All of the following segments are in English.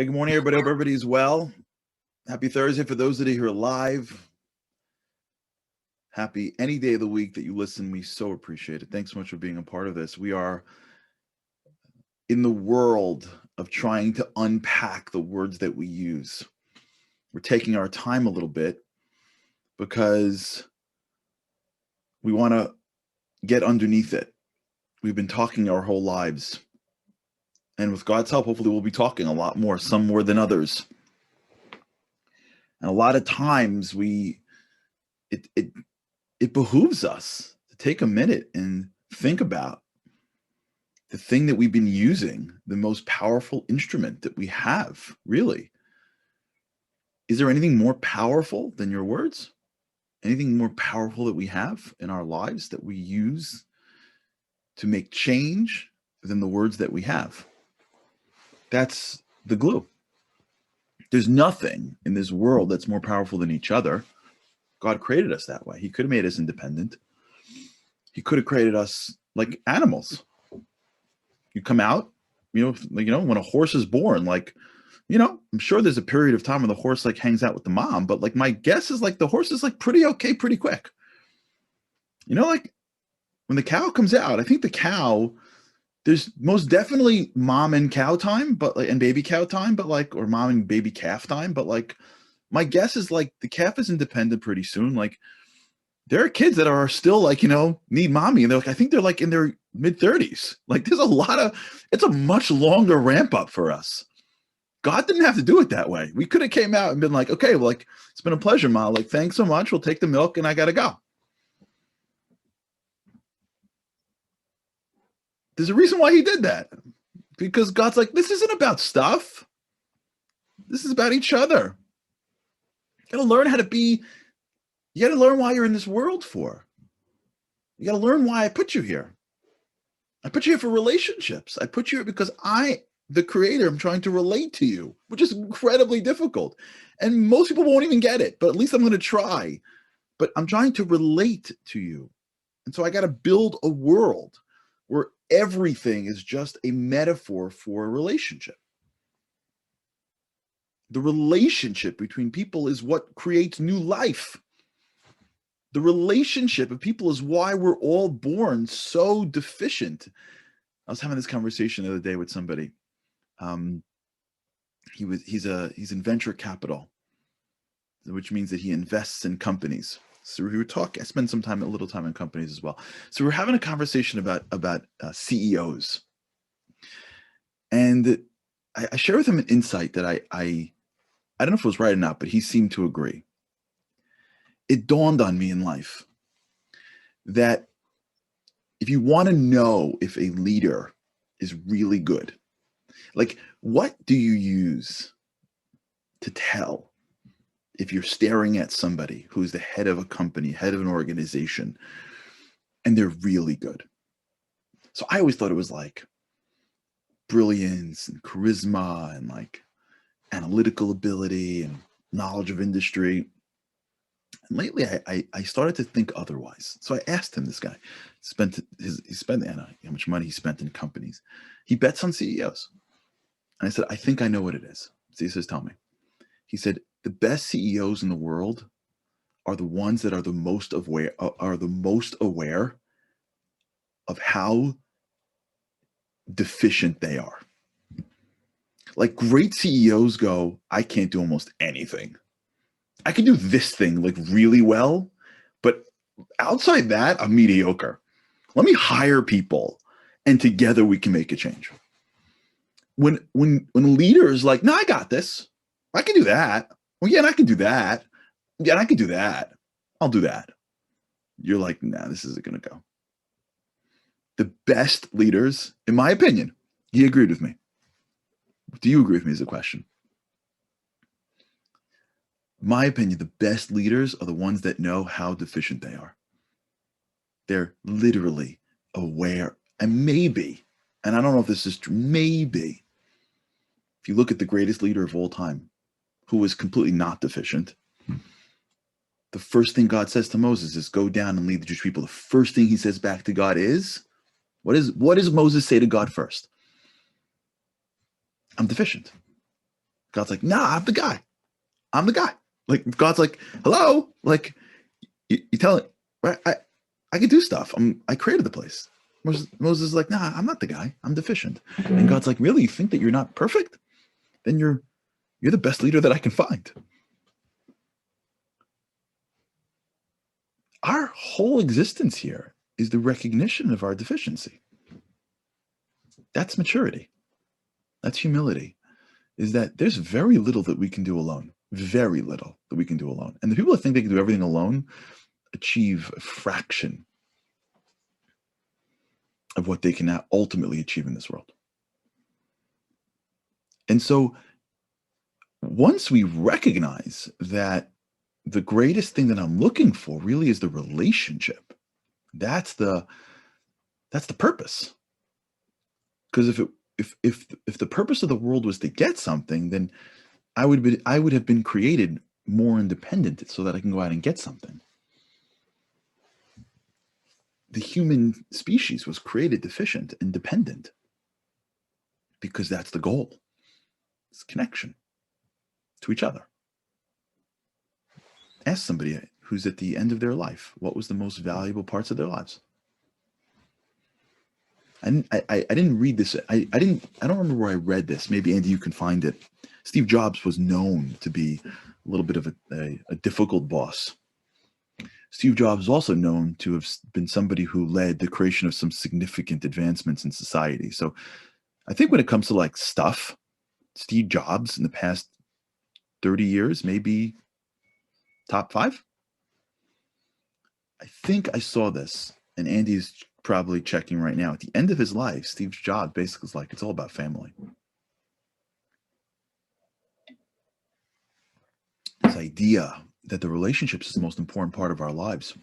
Okay, good morning, everybody. Hope everybody's well. Happy Thursday for those that are here live. Happy any day of the week that you listen. We so appreciate it. Thanks so much for being a part of this. We are in the world of trying to unpack the words that we use. We're taking our time a little bit because we want to get underneath it. We've been talking our whole lives. And with God's help, hopefully we'll be talking a lot more, some more than others. And a lot of times it behooves us to take a minute and think about the thing that we've been using, the most powerful instrument that we have, really. Is there anything more powerful than your words? Anything more powerful that we have in our lives that we use to make change than the words that we have? That's the glue. There's nothing in this world that's more powerful than each other. God created us that way. He could have made us independent. He could have created us like animals. You come out, when a horse is born, I'm sure there's a period of time when the horse hangs out with the mom, but my guess is the horse is pretty okay pretty quick. When the cow comes out, I think the cow, there's most definitely mom and cow time, and baby cow time, or mom and baby calf time, but my guess is the calf is independent pretty soon. There are kids that are still need mommy, and I think they're in their mid-30s. It's a much longer ramp up for us. God didn't have to do it that way. We could have came out and been okay, it's been a pleasure, Ma. Thanks so much. We'll take the milk and I gotta go. There's a reason why he did that. Because God's this isn't about stuff. This is about each other. You gotta learn how to be. You got to learn why you're in this world for. You got to learn why I put you here. I put you here for relationships. I put you here because I, the creator, am trying to relate to you, which is incredibly difficult. And most people won't even get it, but at least I'm going to try. But I'm trying to relate to you. And so I got to build a world where everything is just a metaphor for a relationship. The relationship between people is what creates new life. The relationship of people is why we're all born so deficient. I was having this conversation the other day with somebody. He's in venture capital, which means that he invests in companies. So we were talking. I spend a little time in companies as well. So we're having a conversation about CEOs, and I share with him an insight that I don't know if it was right or not, but he seemed to agree. It dawned on me in life that if you want to know if a leader is really good, what do you use to tell if you're staring at somebody who's the head of a company, head of an organization, and they're really good? So I always thought it was brilliance and charisma and analytical ability and knowledge of industry. And lately, I started to think otherwise. So I asked him, this guy, I don't know how much money he spent in companies. He bets on CEOs. And I said, I think I know what it is. So he says, tell me. He said, the best CEOs in the world are the ones that are the most aware of how deficient they are. Great CEOs go, I can't do almost anything. I can do this thing really well, but outside that, I'm mediocre. Let me hire people, and together we can make a change. When leaders no, I got this. I can do that. Well, yeah, and I can do that. Yeah, and I can do that. I'll do that. You're nah, this isn't going to go. The best leaders, in my opinion, he agreed with me. Do you agree with me is the question? My opinion, the best leaders are the ones that know how deficient they are. They're literally aware. And maybe, and I don't know if this is true, maybe, if you look at the greatest leader of all time, who was completely not deficient, the first thing God says to Moses is go down and lead the Jewish people. The first thing he says back to God is, what does Moses say to God first? I'm deficient. God's like, nah, I'm the guy. I'm the guy. Like God's like, hello, like you tell it, right? I can do stuff. I created the place. Moses is like, nah, I'm not the guy. I'm deficient. And God's like, really? You think that you're not perfect? Then you're the best leader that I can find. Our whole existence here is the recognition of our deficiency. That's maturity. That's humility. Is that there's very little that we can do alone. Very little that we can do alone. And the people that think they can do everything alone achieve a fraction of what they can ultimately achieve in this world. And so once we recognize that the greatest thing that I'm looking for really is the relationship, that's the purpose. Because if the purpose of the world was to get something, then I would have been created more independent so that I can go out and get something. The human species was created deficient and dependent because that's the goal. It's connection to each other. Ask somebody who's at the end of their life, what was the most valuable parts of their lives? I didn't read this. I don't remember where I read this. Maybe Andy, you can find it. Steve Jobs was known to be a little bit of a difficult boss. Steve Jobs is also known to have been somebody who led the creation of some significant advancements in society. So I think when it comes to like stuff, Steve Jobs in the past 30 years, maybe top 5. I think I saw this, and Andy's probably checking right now. At the end of his life, Steve Jobs basically was like, it's all about family. This idea that the relationships is the most important part of our lives.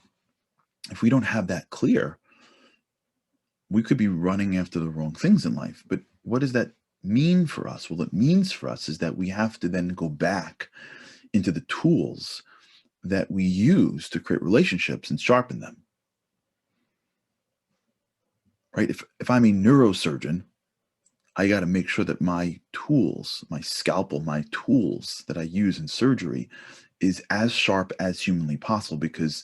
If we don't have that clear, we could be running after the wrong things in life. But what does that mean for us? Well, it means for us is that we have to then go back into the tools that we use to create relationships and sharpen them. Right? If I'm a neurosurgeon, I got to make sure that my tools, my scalpel, my tools that I use in surgery is as sharp as humanly possible, because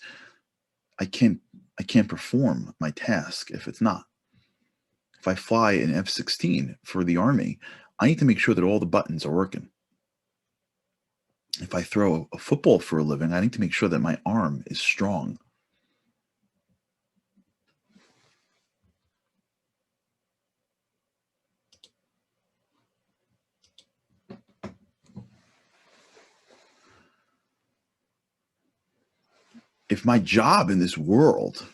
I can't perform my task if it's not. If I fly an F-16 for the Army, I need to make sure that all the buttons are working. If I throw a football for a living, I need to make sure that my arm is strong. If my job in this world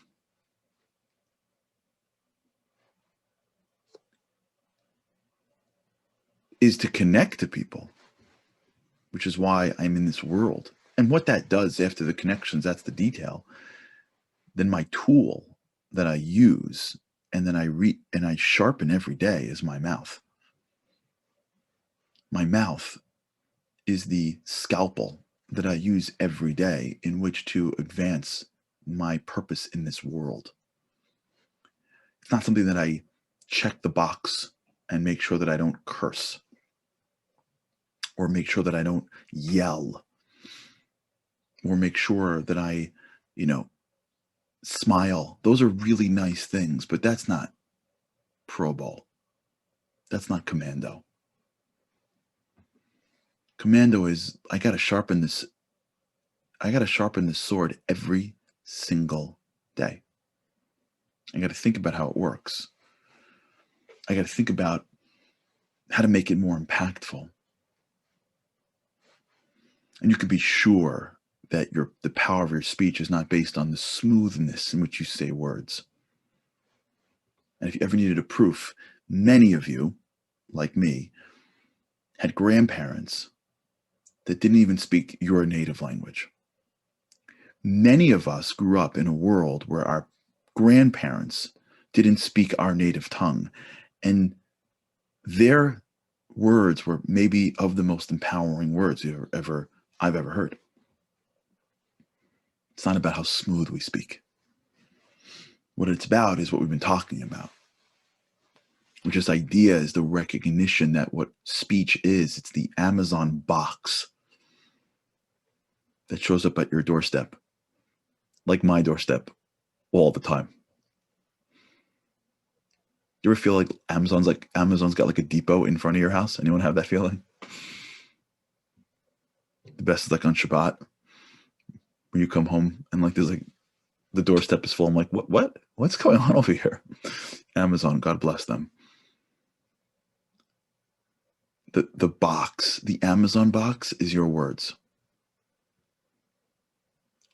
is to connect to people, which is why I'm in this world, and what that does after the connections, that's the detail, then my tool that I use and then I sharpen every day is my mouth. My mouth is the scalpel that I use every day in which to advance my purpose in this world. It's not something that I check the box and make sure that I don't curse or make sure that I don't yell or make sure that I, smile. Those are really nice things, but that's not Pro Bowl. That's not commando. Commando is I got to sharpen this sword every single day. I got to think about how it works. I got to think about how to make it more impactful. And you can be sure that the power of your speech is not based on the smoothness in which you say words. And if you ever needed a proof, many of you, like me, had grandparents that didn't even speak your native language. Many of us grew up in a world where our grandparents didn't speak our native tongue, and their words were maybe of the most empowering words I've ever heard. It's not about how smooth we speak. What it's about is what we've been talking about, which this idea is the recognition that what speech is, it's the Amazon box that shows up at your doorstep, like my doorstep, all the time. You ever feel like Amazon's got like a depot in front of your house? Anyone have that feeling? The best is like on Shabbat, when you come home and like there's like the doorstep is full. I'm like, what's going on over here? Amazon, God bless them. The box, the Amazon box is your words.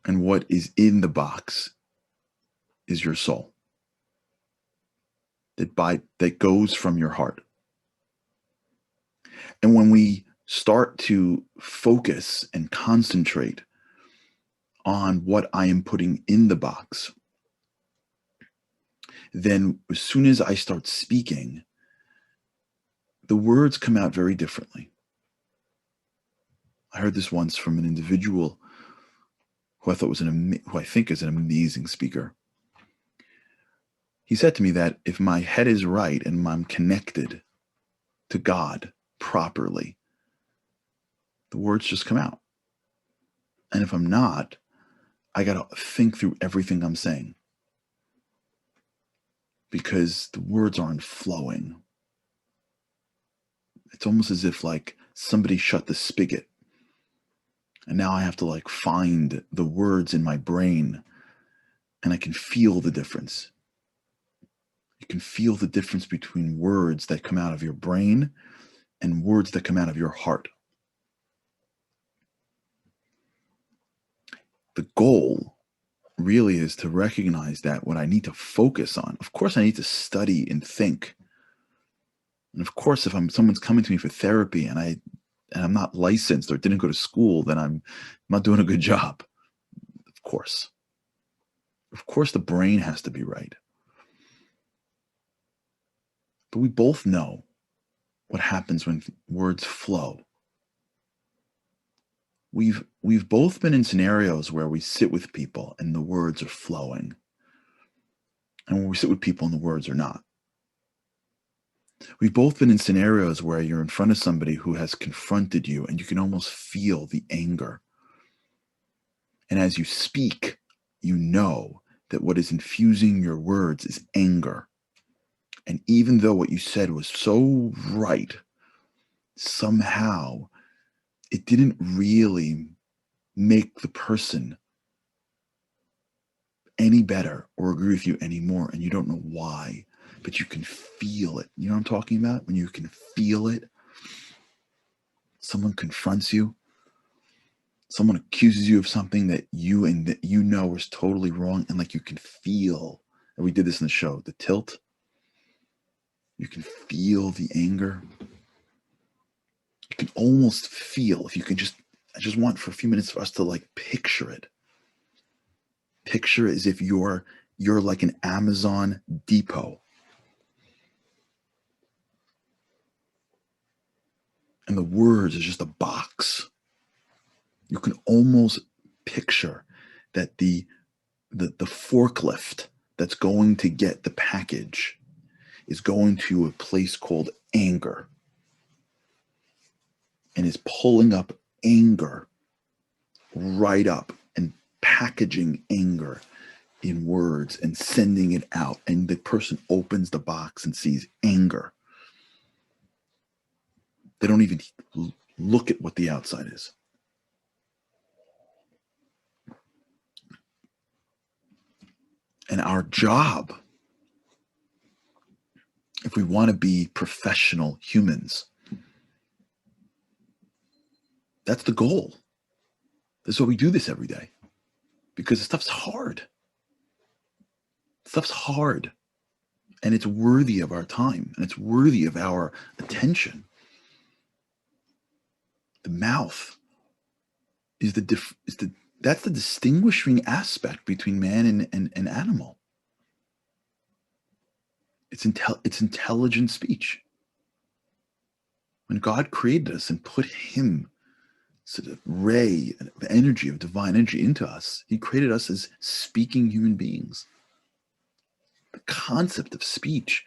And what is in the box is your soul. That goes from your heart. And when we start to focus and concentrate on what I am putting in the box, then as soon as I start speaking, the words come out very differently. I heard this once from an individual who I think is an amazing speaker. He said to me that if my head is right and I'm connected to God properly, the words just come out. And if I'm not, I got to think through everything I'm saying, because the words aren't flowing. It's almost as if like somebody shut the spigot and now I have to like find the words in my brain, and I can feel the difference. You can feel the difference between words that come out of your brain and words that come out of your heart. The goal really is to recognize that what I need to focus on, of course, I need to study and think. And of course, if someone's coming to me for therapy and I'm not licensed or didn't go to school, then I'm not doing a good job. Of course, the brain has to be right. But we both know what happens when words flow. We've both been in scenarios where we sit with people and the words are flowing, and when we sit with people and the words are not. We've both been in scenarios where you're in front of somebody who has confronted you and you can almost feel the anger. And as you speak, you know that what is infusing your words is anger. And even though what you said was so right, somehow it didn't really make the person any better or agree with you anymore, and you don't know why, but you can feel it. You know what I'm talking about? When you can feel it, someone confronts you, someone accuses you of something that you know is totally wrong, and like you can feel, and we did this in the show, the tilt. You can feel the anger. You can almost feel, if you can I just want for a few minutes for us to like picture it. Picture as if you're like an Amazon depot. And the words is just a box. You can almost picture that the forklift that's going to get the package is going to a place called anger and is pulling up anger right up and packaging anger in words and sending it out. And the person opens the box and sees anger. They don't even look at what the outside is. And our job, if we want to be professional humans, that's the goal. That's why we do this every day, because stuff's hard. Stuff's hard, and it's worthy of our time, and it's worthy of our attention. The mouth is that's the distinguishing aspect between man and animal. It's intelligent speech. When God created us and put him, sort of ray of energy, of divine energy into us, he created us as speaking human beings. The concept of speech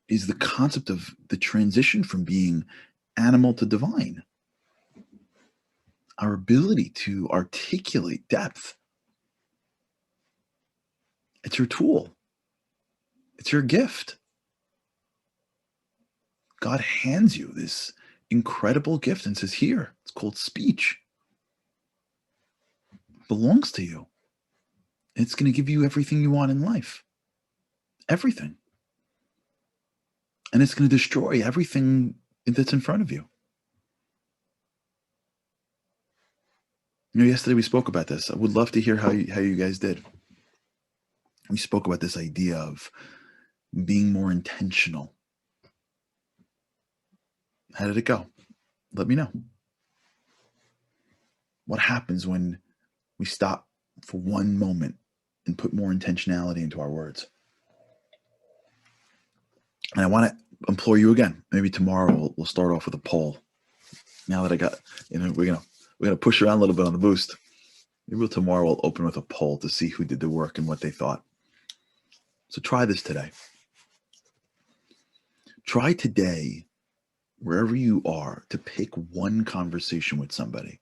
is the concept of the transition from being animal to divine. Our ability to articulate depth. It's your tool. It's your gift. God hands you this incredible gift and says, here, it's called speech. It belongs to you. It's going to give you everything you want in life. Everything. And it's going to destroy everything that's in front of you. You know, yesterday we spoke about this. I would love to hear how you guys did. We spoke about this idea of being more intentional. How did it go? Let me know. What happens when we stop for one moment and put more intentionality into our words? And I want to implore you again. Maybe tomorrow we'll start off with a poll. Now that I got, we're gonna push around a little bit on the boost. Maybe tomorrow we'll open with a poll to see who did the work and what they thought. So try this today. Try today, wherever you are, to pick one conversation with somebody.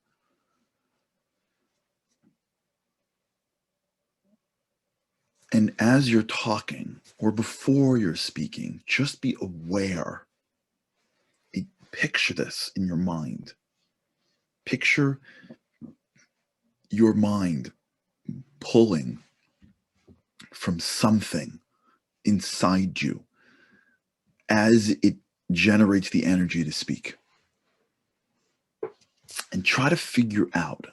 And as you're talking or before you're speaking, just be aware. Picture this in your mind. Picture your mind pulling from something inside you as it generates the energy to speak. And try to figure out,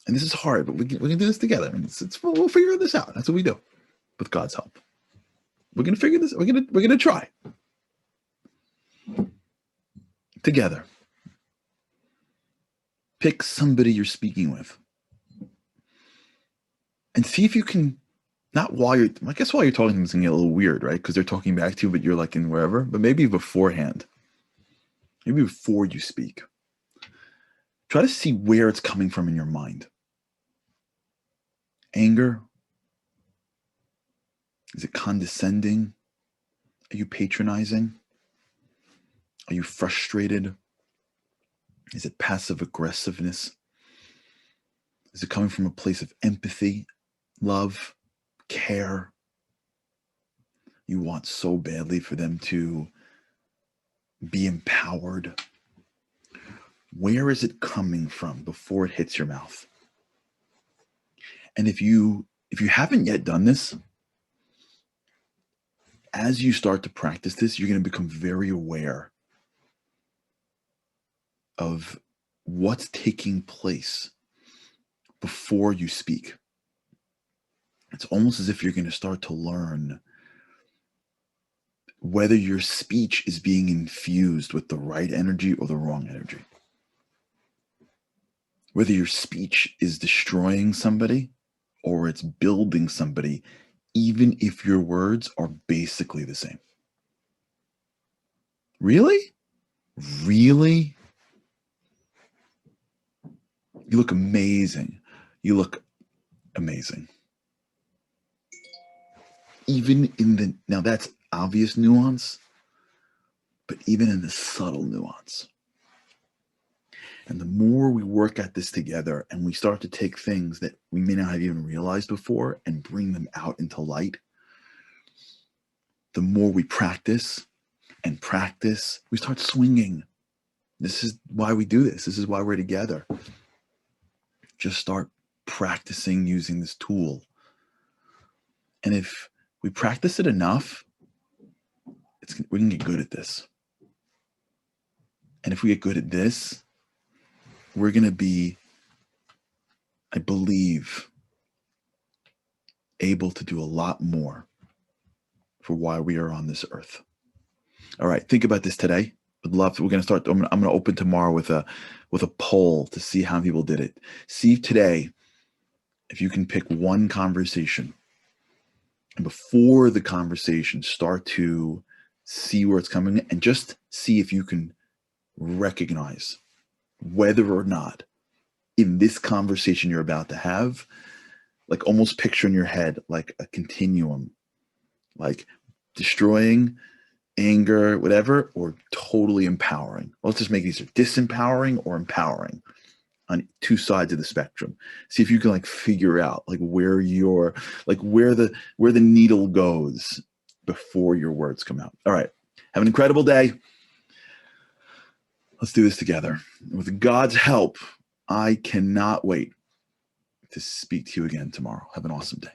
and this is hard, but we can do this together. And we'll figure this out. That's what we do with God's help. We're going to figure this. We're going to try together. Pick somebody you're speaking with and see if you can, not while you're, I guess while you're talking, it's going to get a little weird, right? Because they're talking back to you, but you're like in wherever, but maybe beforehand, maybe before you speak, try to see where it's coming from in your mind. Anger? Is it condescending? Are you patronizing? Are you frustrated? Is it passive aggressiveness? Is it coming from a place of empathy, love, care? You want so badly for them to be empowered. Where is it coming from before it hits your mouth? And if you haven't yet done this, as you start to practice this, you're going to become very aware of what's taking place before you speak. It's almost as if you're going to start to learn whether your speech is being infused with the right energy or the wrong energy. Whether your speech is destroying somebody or it's building somebody, even if your words are basically the same. Really? Really? You look amazing. You look amazing. Even in the, now that's obvious nuance, but even in the subtle nuance. And the more we work at this together and we start to take things that we may not have even realized before and bring them out into light, the more we practice and practice, we start swinging. This is why we do this. This is why we're together. Just start practicing using this tool. And if we practice it enough, we can get good at this. And if we get good at this, we're going to be, I believe, able to do a lot more for why we are on this earth. All right, think about this today. I'd love to, we're going to start, I'm going to open tomorrow with a poll to see how people did it. See today if you can pick one conversation, and before the conversation, start to see where it's coming and just see if you can recognize whether or not in this conversation you're about to have, like almost picture in your head like a continuum, like destroying, anger, whatever, or totally empowering. Let's just make these disempowering or empowering on two sides of the spectrum. See if you can like figure out like where your where the needle goes before your words come out. All right. Have an incredible day. Let's do this together. With God's help, I cannot wait to speak to you again tomorrow. Have an awesome day.